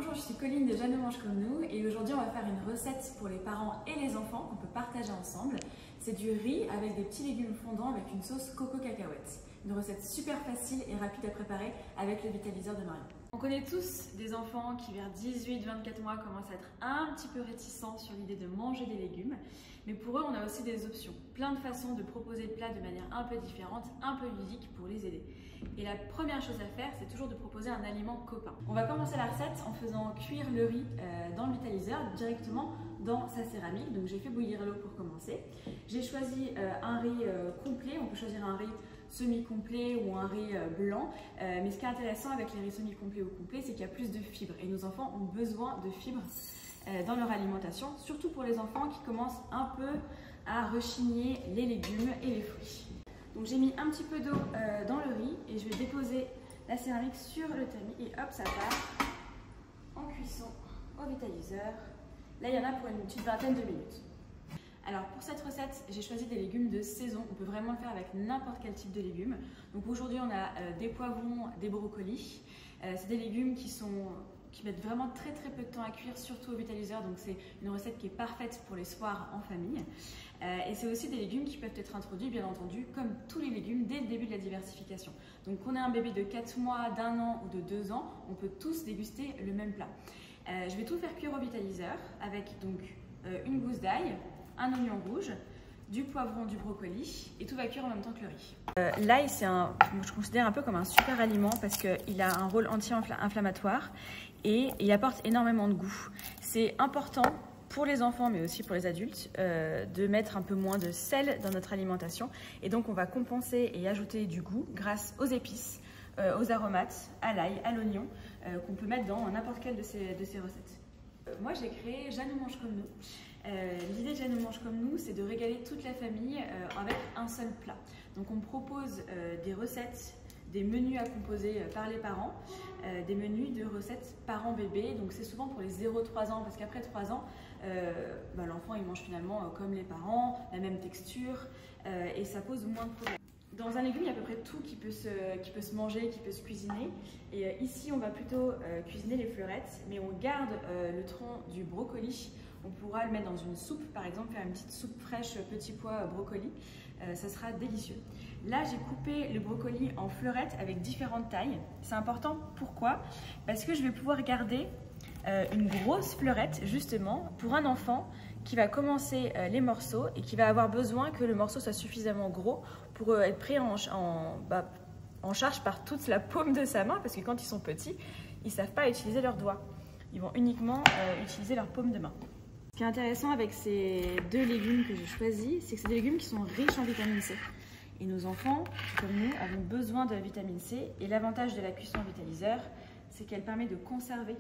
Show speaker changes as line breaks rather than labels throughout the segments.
Bonjour, je suis Colline de Jeanne Mange Comme Nous et aujourd'hui on va faire une recette pour les parents et les enfants qu'on peut partager ensemble. C'est du riz avec des petits légumes fondants avec une sauce coco cacahuète. Une recette super facile et rapide à préparer avec le vitaliseur de Marion. On connaît tous des enfants qui vers 18-24 mois commencent à être un petit peu réticents sur l'idée de manger des légumes. Mais pour eux, on a aussi des options. Plein de façons de proposer le plat de manière un peu différente, un peu ludique pour les aider. Et la première chose à faire, c'est toujours de proposer un aliment copain. On va commencer la recette en faisant cuire le riz dans le vitaliseur directement dans sa céramique. Donc j'ai fait bouillir l'eau pour commencer. J'ai choisi un riz complet. On peut choisir un riz semi-complet ou un riz blanc. Mais ce qui est intéressant avec les riz semi-complets ou complets, c'est qu'il y a plus de fibres. Et nos enfants ont besoin de fibres dans leur alimentation, surtout pour les enfants qui commencent un peu à rechigner les légumes et les fruits. Donc j'ai mis un petit peu d'eau dans le riz et je vais déposer la céramique sur le tamis et hop, ça part en cuisson au vitaliseur. Là, il y en a pour une petite vingtaine de minutes. Alors pour cette recette, j'ai choisi des légumes de saison. On peut vraiment le faire avec n'importe quel type de légumes. Donc aujourd'hui, on a des poivrons, des brocolis. C'est des légumes qui mettent vraiment très peu de temps à cuire, surtout au vitaliseur. Donc c'est une recette qui est parfaite pour les soirs en famille. Et c'est aussi des légumes qui peuvent être introduits, bien entendu, comme tous les légumes, dès le début de la diversification. Donc qu'on ait un bébé de 4 mois, d'1 an ou de 2 ans, on peut tous déguster le même plat. Je vais tout faire cuire au vitaliseur avec donc une gousse d'ail, un oignon rouge, du poivron, du brocoli et tout va cuire en même temps que le riz. L'ail, je considère un peu comme un super aliment parce qu'il a un rôle anti-inflammatoire et il apporte énormément de goût. C'est important pour les enfants mais aussi pour les adultes de mettre un peu moins de sel dans notre alimentation et donc on va compenser et ajouter du goût grâce aux épices, aux aromates, à l'ail, à l'oignon qu'on peut mettre dans n'importe quelle de ces recettes. Moi j'ai créé Jeanne Mange Comme Nous. L'idée de Jeanne Mange Comme Nous, c'est de régaler toute la famille avec un seul plat. Donc on propose des recettes, des menus à composer par les parents, des menus de recettes parents-bébés. Donc c'est souvent pour les 0-3 ans, parce qu'après 3 ans, l'enfant il mange finalement comme les parents, la même texture, et ça pose moins de problèmes. Dans un légume, il y a à peu près tout qui peut se manger, qui peut se cuisiner. Et ici, on va plutôt cuisiner les fleurettes, mais on garde le tronc du brocoli. On pourra le mettre dans une soupe, par exemple, faire une petite soupe fraîche, petits pois, brocoli. Ça sera délicieux. Là, j'ai coupé le brocoli en fleurettes avec différentes tailles. C'est important, pourquoi? Parce que je vais pouvoir garder une grosse fleurette, justement, pour un enfant qui va commencer les morceaux et qui va avoir besoin que le morceau soit suffisamment gros pour être pris en charge par toute la paume de sa main, parce que quand ils sont petits, ils ne savent pas utiliser leurs doigts. Ils vont uniquement utiliser leur paume de main. Ce qui est intéressant avec ces deux légumes que j'ai choisis, c'est que c'est des légumes qui sont riches en vitamine C. Et nos enfants, comme nous, avons besoin de la vitamine C. Et l'avantage de la cuisson au vitaliseur, c'est qu'elle permet de conserver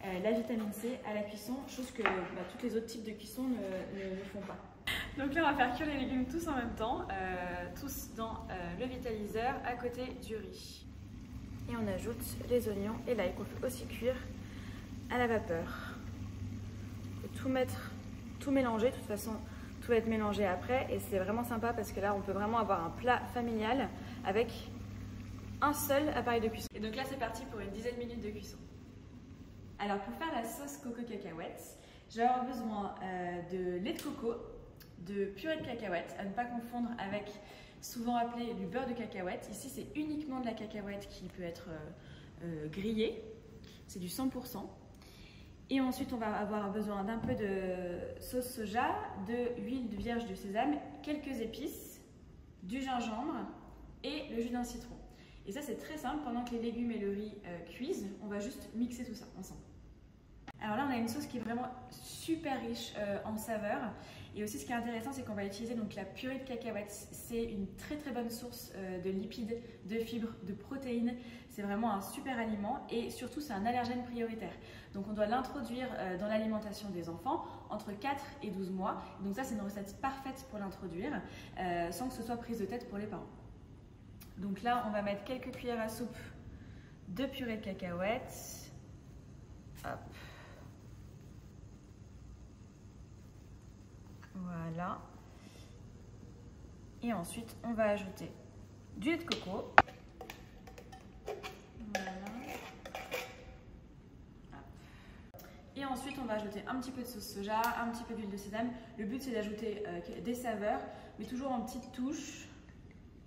la vitamine C à la cuisson, chose que tous les autres types de cuisson ne font pas. Donc là, on va faire cuire les légumes tous en même temps, tous dans le vitaliseur à côté du riz. Et on ajoute les oignons et l'ail qu'on peut aussi cuire à la vapeur. Tout mélanger, de toute façon tout va être mélangé après et c'est vraiment sympa parce que là on peut vraiment avoir un plat familial avec un seul appareil de cuisson. Et donc là c'est parti pour une dizaine de minutes de cuisson. Alors pour faire la sauce coco cacahuète, je vais avoir besoin de lait de coco, de purée de cacahuète, à ne pas confondre avec souvent appelé du beurre de cacahuète. Ici c'est uniquement de la cacahuète qui peut être grillée, c'est du 100%. Et ensuite, on va avoir besoin d'un peu de sauce soja, de huile vierge de sésame, quelques épices, du gingembre et le jus d'un citron. Et ça, c'est très simple. Pendant que les légumes et le riz cuisent, on va juste mixer tout ça ensemble. Alors là, on a une sauce qui est vraiment super riche en saveurs. Et aussi, ce qui est intéressant, c'est qu'on va utiliser donc la purée de cacahuètes. C'est une très bonne source de lipides, de fibres, de protéines. C'est vraiment un super aliment et surtout, c'est un allergène prioritaire. Donc, on doit l'introduire dans l'alimentation des enfants entre 4 et 12 mois. Donc ça, c'est une recette parfaite pour l'introduire sans que ce soit prise de tête pour les parents. Donc là, on va mettre quelques cuillères à soupe de purée de cacahuètes. Hop. Voilà. Et ensuite, on va ajouter du lait de coco. Voilà. Hop. Et ensuite, on va ajouter un petit peu de sauce soja, un petit peu d'huile de sésame. Le but, c'est d'ajouter des saveurs, mais toujours en petites touches.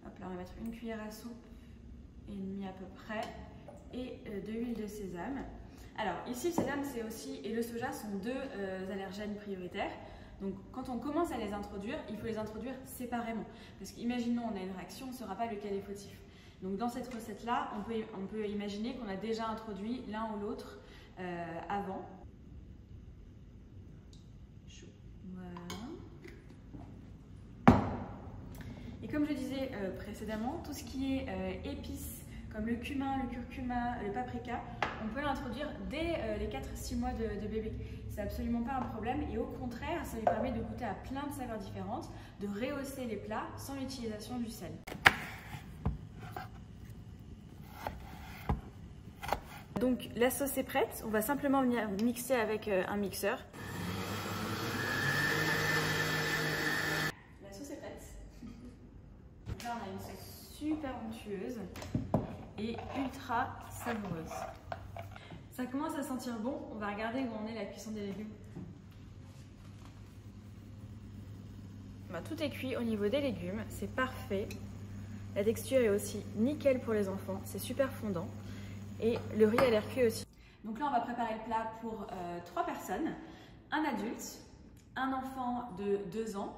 Hop là, on va mettre une cuillère à soupe et demie à peu près, et de l'huile de sésame. Alors ici, le sésame et le soja sont deux allergènes prioritaires. Donc quand on commence à les introduire, il faut les introduire séparément. Parce qu'imaginons on a une réaction, on ne saura pas lequel est fautif. Donc dans cette recette-là, on peut imaginer qu'on a déjà introduit l'un ou l'autre avant. Voilà. Et comme je disais précédemment, tout ce qui est épices, comme le cumin, le curcuma, le paprika, on peut l'introduire dès les 4-6 mois de bébé. C'est absolument pas un problème et au contraire, ça lui permet de goûter à plein de saveurs différentes, de rehausser les plats sans l'utilisation du sel. Donc la sauce est prête, on va simplement venir mixer avec un mixeur. La sauce est prête. Donc là on a une sauce super onctueuse et ultra savoureuse. Ça commence à sentir bon, on va regarder où en est la cuisson des légumes. Tout est cuit au niveau des légumes, c'est parfait. La texture est aussi nickel pour les enfants, c'est super fondant. Et le riz a l'air cuit aussi. Donc là on va préparer le plat pour 3 personnes, un adulte, un enfant de 2 ans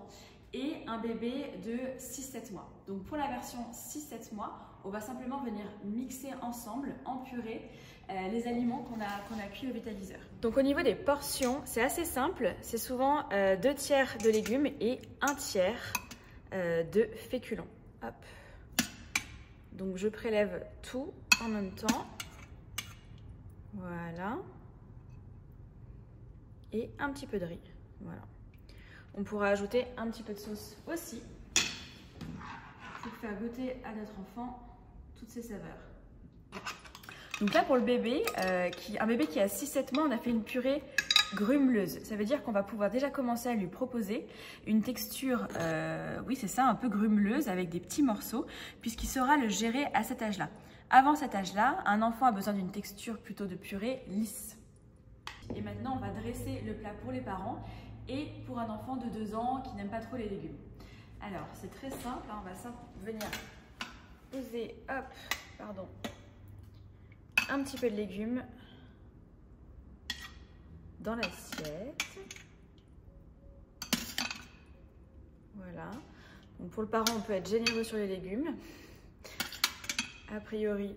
et un bébé de 6-7 mois. Donc pour la version 6-7 mois, on va simplement venir mixer ensemble, en purée, les aliments qu'on a cuits au vitaliseur. Donc au niveau des portions, c'est assez simple. C'est souvent 2 tiers de légumes et 1 tiers de féculents. Hop. Donc je prélève tout en même temps. Voilà. Et un petit peu de riz. Voilà. On pourra ajouter un petit peu de sauce aussi pour faire goûter à notre enfant toutes ces saveurs. Donc là pour le bébé, un bébé qui a 6-7 mois, on a fait une purée grumeleuse. Ça veut dire qu'on va pouvoir déjà commencer à lui proposer une texture, oui c'est ça, un peu grumeleuse avec des petits morceaux, puisqu'il saura le gérer à cet âge-là. Avant cet âge-là, un enfant a besoin d'une texture plutôt de purée lisse. Et maintenant, on va dresser le plat pour les parents et pour un enfant de 2 ans qui n'aime pas trop les légumes. Alors, c'est très simple, hein, on va venir poser, hop, pardon, un petit peu de légumes dans l'assiette. Voilà. Donc pour le parent, on peut être généreux sur les légumes. A priori,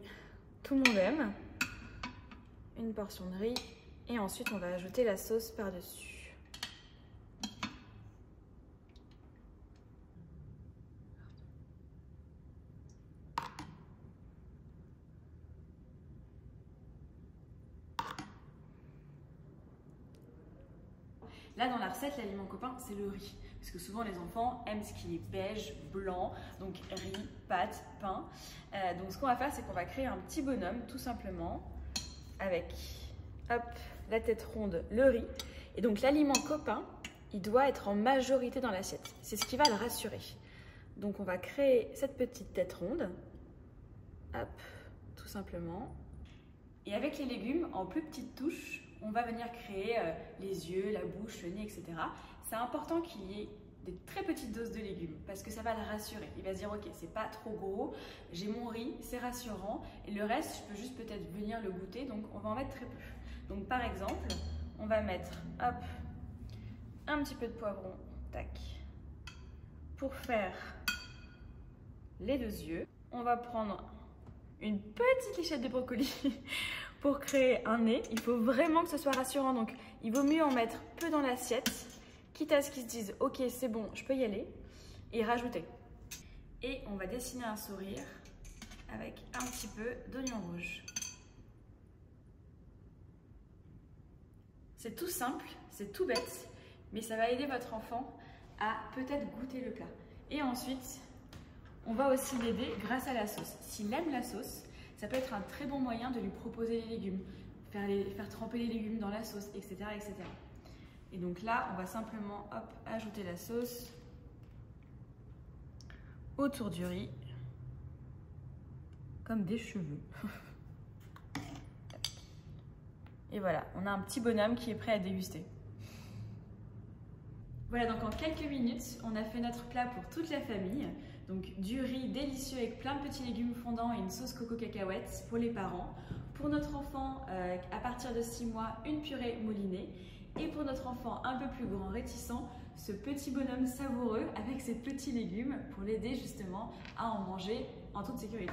tout le monde aime. Une portion de riz et ensuite on va ajouter la sauce par-dessus. Là, dans la recette, l'aliment copain, c'est le riz. Parce que souvent, les enfants aiment ce qui est beige, blanc, donc riz, pâtes, pain. Donc, ce qu'on va faire, c'est qu'on va créer un petit bonhomme, tout simplement, avec, hop, la tête ronde, le riz. Et donc, l'aliment copain, il doit être en majorité dans l'assiette. C'est ce qui va le rassurer. Donc, on va créer cette petite tête ronde. Hop, tout simplement. Et avec les légumes, en plus petites touches, on va venir créer les yeux, la bouche, le nez, etc. C'est important qu'il y ait des très petites doses de légumes parce que ça va le rassurer. Il va se dire ok, c'est pas trop gros, j'ai mon riz, c'est rassurant et le reste, je peux juste peut-être venir le goûter, donc on va en mettre très peu. Donc par exemple, on va mettre hop, un petit peu de poivron, tac, pour faire les 2 yeux. On va prendre une petite lichette de brocoli pour créer un nez. Il faut vraiment que ce soit rassurant, donc il vaut mieux en mettre peu dans l'assiette, quitte à ce qu'ils se disent ok c'est bon, je peux y aller, et rajouter. Et on va dessiner un sourire avec un petit peu d'oignon rouge. C'est tout simple, c'est tout bête, mais ça va aider votre enfant à peut-être goûter le plat. Et ensuite, on va aussi l'aider grâce à la sauce. S'il aime la sauce, ça peut être un très bon moyen de lui proposer les légumes, faire tremper les légumes dans la sauce, etc., etc. Et donc là, on va simplement hop, ajouter la sauce autour du riz, comme des cheveux. Et voilà, on a un petit bonhomme qui est prêt à déguster. Voilà, donc en quelques minutes, on a fait notre plat pour toute la famille. Donc du riz délicieux avec plein de petits légumes fondants et une sauce coco cacahuète pour les parents. Pour notre enfant, à partir de 6 mois, une purée moulinée. Et pour notre enfant un peu plus grand, réticent, ce petit bonhomme savoureux avec ses petits légumes pour l'aider justement à en manger en toute sécurité.